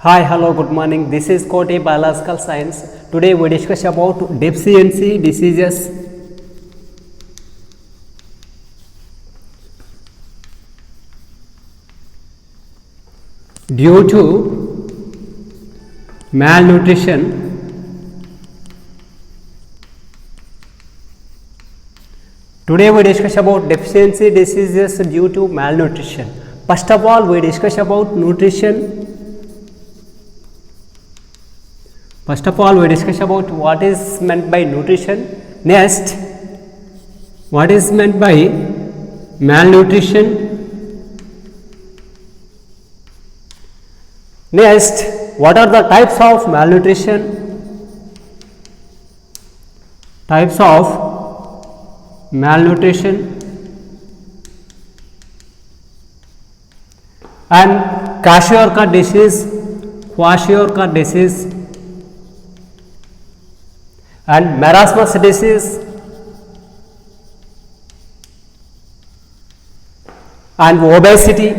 Hi, hello, good morning. This is Kote Biological Science. Today we discuss about deficiency diseases. Due to malnutrition, today we discuss about deficiency diseases due to malnutrition. First of all, we discuss about nutrition. First of all, we discuss about what is meant by nutrition. Next, what is meant by malnutrition. Next, what are the types of malnutrition? Types of malnutrition. And Kwashiorkor disease, Kwashiorkor disease, and marasmus disease, and obesity.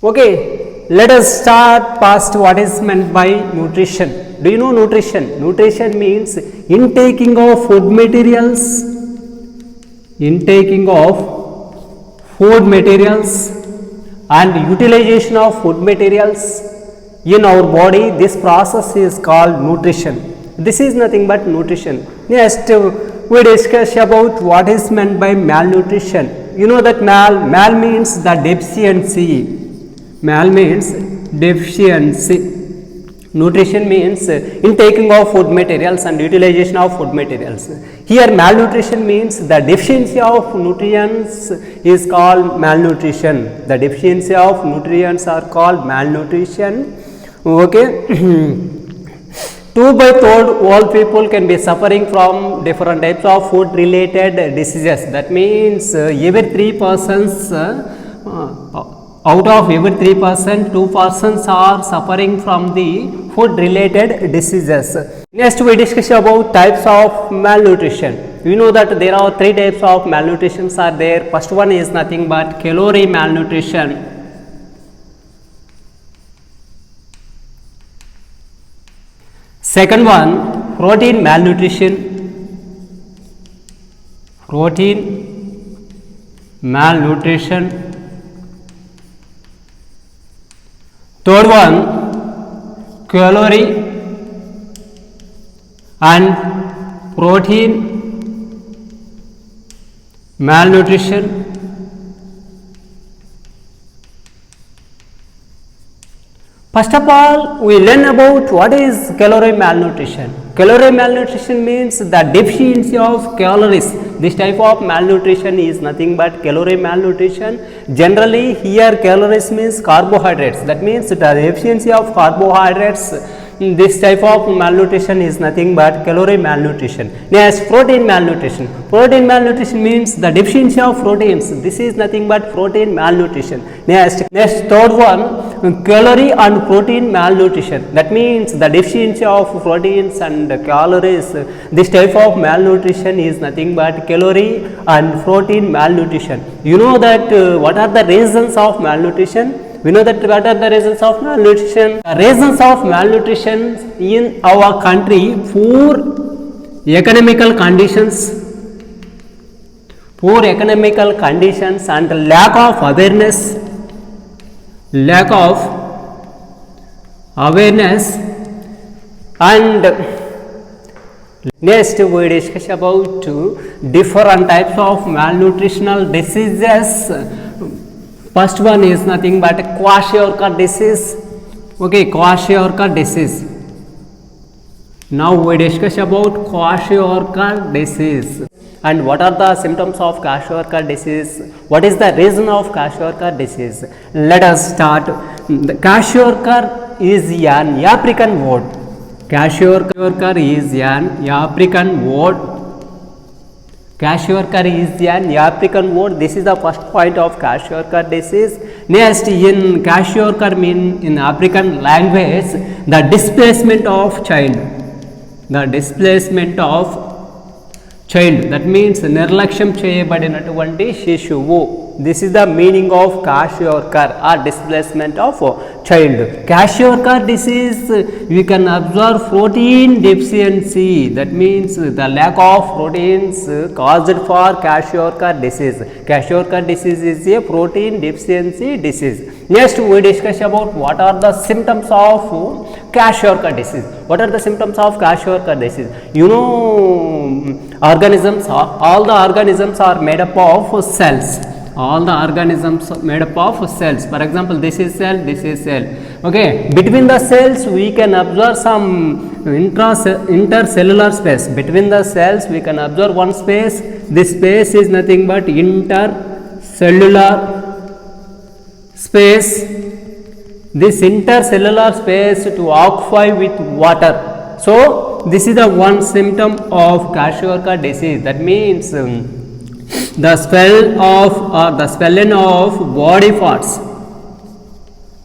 Okay, let us start past what is meant by nutrition. Do you know nutrition? Nutrition means intaking of food materials, intaking of food materials and utilization of food materials in our body. This process is called nutrition. This is nothing but nutrition. Next, we discuss about what is meant by malnutrition. You know that mal means the deficiency. Mal means deficiency. Nutrition means intaking of food materials and utilization of food materials. Here malnutrition means the deficiency of nutrients is called malnutrition. The deficiency of nutrients are called malnutrition. Okay. 2/3 all people can be suffering from different types of food related diseases. That means every 3 persons out of every 3 person, 2 persons are suffering from the food related diseases. Next we discuss about types of malnutrition. You know that there are 3 types of malnutritions are there. First one is nothing but calorie malnutrition. Second one, protein malnutrition. Protein malnutrition. Third one, calorie and protein malnutrition. First of all, we learn about what is calorie malnutrition. Calorie malnutrition means the deficiency of calories. This type of malnutrition is nothing but calorie malnutrition. Generally, here calories means carbohydrates. That means the deficiency of carbohydrates. This type of malnutrition is nothing but calorie malnutrition. Next, protein malnutrition. Protein malnutrition means the deficiency of proteins. This is nothing but protein malnutrition. Next third one, calorie and protein malnutrition. That means the deficiency of proteins and calories. This type of malnutrition is nothing but calorie and protein malnutrition. You know that what are the reasons of malnutrition? We know that what are the reasons of malnutrition? The reasons of malnutrition in our country: poor economical conditions, and lack of awareness, and next we discuss about different types of malnutritional diseases. First one is nothing but Kwashiorkor disease. Okay, Kwashiorkor disease. Now we discuss about Kwashiorkor disease and what are the symptoms of Kwashiorkor disease. What is the reason of Kwashiorkor disease? Let us start. The Kwashiorkor is an African word. Kwashiorkor is an African word. Kwashiorkor is an African word. This is the first point of Kwashiorkor disease. Next, in Kwashiorkor mean in African language the displacement of child. The displacement of child that means నిర్లక్ష్యం చేయబడినటువంటి శిశువు. This is the meaning of kwashiorkor or displacement of child. Kwashiorkor disease we can observe protein deficiency, that means the lack of proteins caused for kwashiorkor disease. Kwashiorkor disease is a protein deficiency disease. Next we discuss about what are the symptoms of kwashiorkor disease. What are the symptoms of kwashiorkor disease? You know, organisms, all the organisms are made up of cells. All the organisms made up of cells. For example, this is cell, this is cell. Okay, between the cells we can observe some intercellular space. Between the cells we can observe one space. This space is nothing but intercellular space. This intercellular space to occupy with water. So this is the one symptom of kwashiorkor disease. That means the swelling of body parts,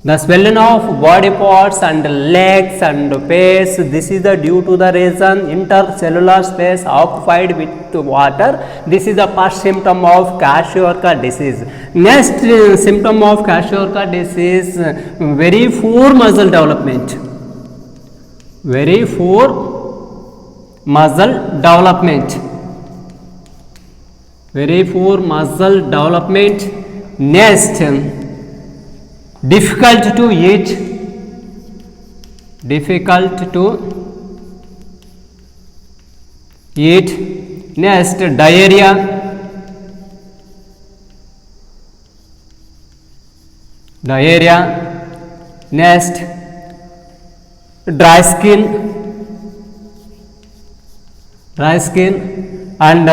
the swelling of body parts and legs and face. This is the due to the reason intercellular space occupied with water. This is the first symptom of kwashiorkor disease. Next symptom of kwashiorkor disease, very poor muscle development. Very poor muscle development. Very poor muscle development. Next, difficult to eat. Difficult to eat. Next, diarrhea. Diarrhea. Next, dry skin. Dry skin and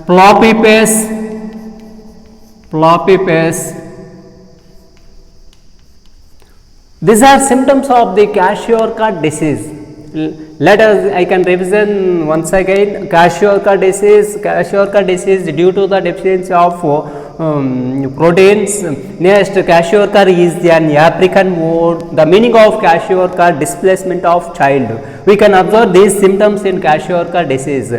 floppy face. Floppy face. These are symptoms of the kwashiorkor disease. Let us, I can revision once again. Kwashiorkor disease due to the deficiency of proteins. Next, kwashiorkor is an African word. The meaning of kwashiorkor, displacement of child. We can observe these symptoms in kwashiorkor disease.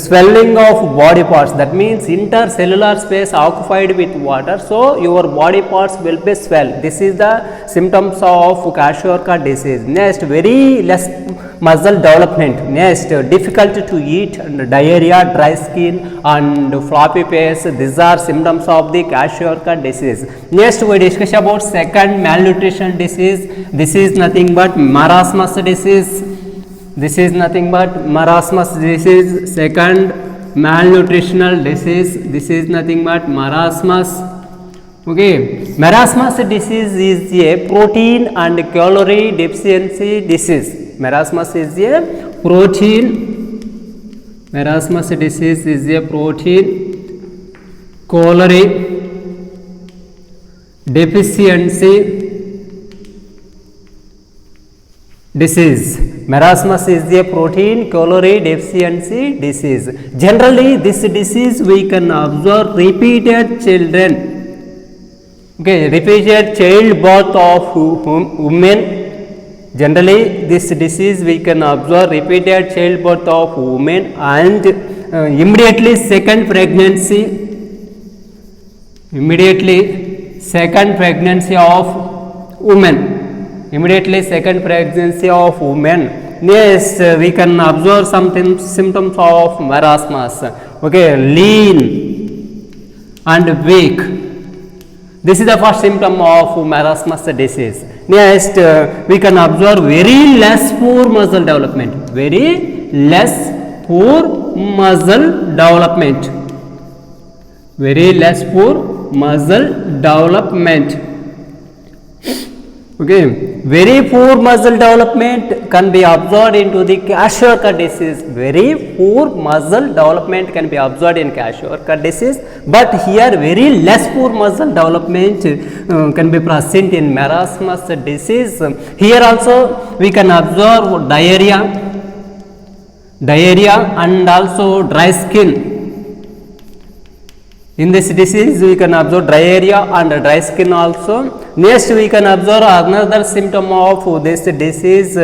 Swelling of body parts, that means intercellular space occupied with water, so your body parts will be swell. This is the symptoms of kwashiorkor disease. Next, very less muscle development. Next, difficult to eat and diarrhea, dry skin and floppy face. These are symptoms of the kwashiorkor disease. Next, we discuss about second malnutrition disease. This is nothing but marasmus disease. This is nothing but marasmus disease. Second malnutritional disease. This is nothing but marasmus. Okay, marasmus disease is a protein and calorie deficiency disease. Marasmus is a protein. Marasmus disease is a protein calorie deficiency disease. Marasmus is a protein calorie deficiency disease. Generally, this disease we can observe repeated children. Okay, repeated childbirth of women. Generally, this disease we can observe repeated childbirth of women and immediately second pregnancy. Immediately second pregnancy of women. Immediately second pregnancy of women. Next, we can observe some symptoms of marasmus. Okay, lean and weak. This is the first symptom of marasmus disease. Next, we can observe very less poor muscle development. Very less poor muscle development. Very less poor muscle development. Okay, very poor muscle development can be observed into the kwashiorkor disease. Very poor muscle development can be observed in kwashiorkor disease, but here very less poor muscle development can be present in marasmus disease. Here also we can observe diarrhea and also dry skin. In this disease we can observe diarrhea and dry skin also. Next, we can observe another symptom of this disease.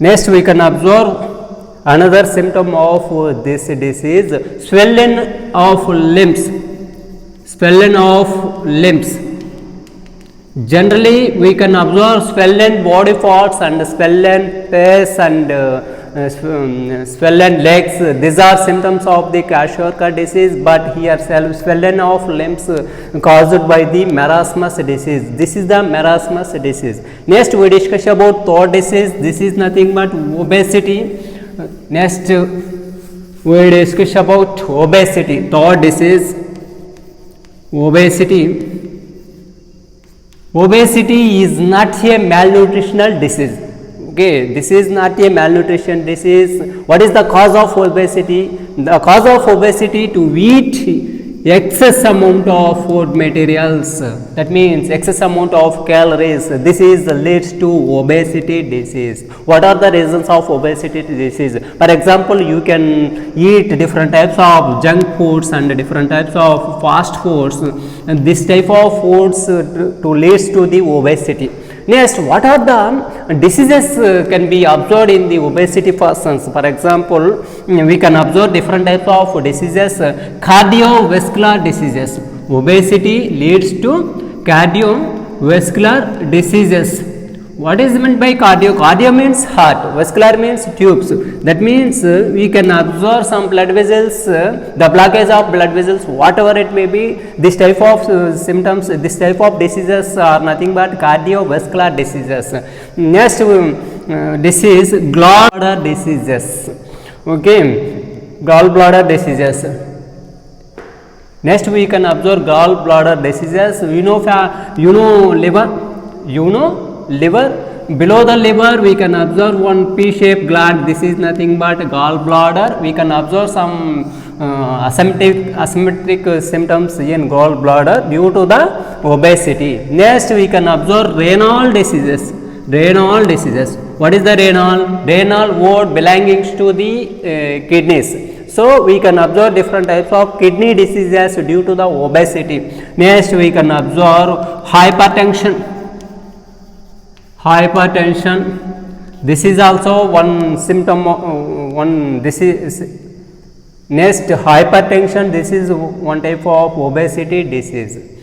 Next, we can observe Another symptom of this disease, swelling of limbs. Swelling of limbs. Generally, we can observe swollen body parts and swollen face and swollen legs. These are symptoms of the Kwashiorkor disease, but here swelling of limbs caused by the marasmus disease. This is the marasmus disease. Next, we discuss about third disease. This is nothing but obesity. Next, we discuss about obesity. Third disease, obesity. Obesity is not a malnutritional disease. Okay, this is not a malnutrition disease. What is the cause of obesity? The cause of obesity to eat excess amount of food materials. That means excess amount of calories. This is leads to obesity disease. What are the reasons of obesity disease? For example, you can eat different types of junk foods and different types of fast foods. And this type of foods to leads to the obesity. Next, what are the diseases can be observed in the obesity persons? For example, we can observe different types of diseases, cardiovascular diseases. Obesity leads to cardiovascular diseases. What is meant by cardio? Cardio means heart, vascular means tubes. That means we can observe some blood vessels, the blockage of blood vessels, whatever it may be. This type of symptoms, this type of diseases are nothing but cardiovascular diseases. Next disease, gallbladder diseases. Okay, gallbladder diseases. Next we can observe gallbladder diseases. Liver. Below the liver we can observe one P-shaped gland. This is nothing but gallbladder. We can observe some asymmetric symptoms in gallbladder due to the obesity. Next we can observe renal diseases. Renal diseases. What is the renal? Renal word belonging to the kidneys. So we can observe different types of kidney diseases due to the obesity. Next we can observe hypertension. Hypertension. This is also one symptom. One disease. Next, hypertension. This is one type of obesity disease.